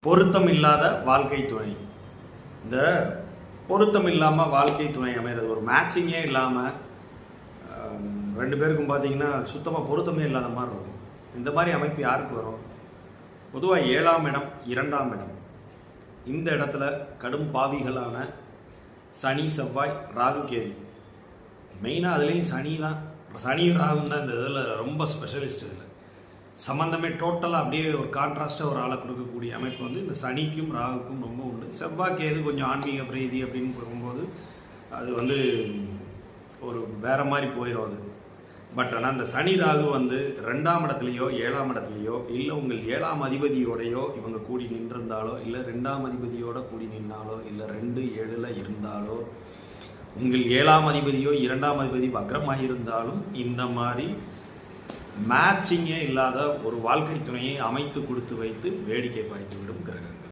பொருத்தம் இல்லாத வாழ்க்கை துணை. இந்த பொருத்தம் இல்லாமல் வாழ்க்கை துணை அமைகிறது, ஒரு மேட்சிங்கே இல்லாமல் ரெண்டு பேருக்கும் பார்த்தீங்கன்னா சுத்தமாக பொருத்தமே இல்லாத மாதிரி இருக்கும். இந்த மாதிரி அமைப்பு யாருக்கு வரும்? பொதுவாக 7ஆம் இடம் 2ஆம் இடம், இந்த இடத்துல கடும் பாவிகளான சனி செவ்வாய் ராகு கேது. மெயினாக அதுலேயும் சனி தான், சனி ராகு தான் இந்த இதில் ரொம்ப ஸ்பெஷலிஸ்ட். இதில் சம்மந்தமே டோட்டலாக அப்படியே ஒரு கான்ட்ராஸ்டாக ஒரு ஆளை கொடுக்கக்கூடிய அமைப்பு வந்து இந்த சனிக்கும் ராகுக்கும் ரொம்ப உண்டு. செவ்வாய் கேது கொஞ்சம் ஆன்மீக பிரீதி அப்படின்னு போகும்போது அது வந்து ஒரு வேறு மாதிரி போயிடும் அது. பட் ஆனால் இந்த சனி ராகு வந்து 2ஆம் இடத்துலையோ 7ஆம் இடத்துலையோ, இல்லை உங்கள் 7ஆம் அதிபதியோடையோ இவங்க கூடி நின்றிருந்தாலோ, இல்லை 2ஆம் அதிபதியோட கூடி நின்னாலோ, இல்லை 2 7ல் இருந்தாலோ, உங்கள் 7ஆம் அதிபதியோ 2ஆம் அதிபதி வக்ரமாக இருந்தாலும் இந்த மாதிரி மேட்சிங்கே இல்லாத ஒரு வாழ்க்கை துணையை அமைத்து கொடுத்து வைத்து வேடிக்கை பாய்த்து விடும் கிரகம்.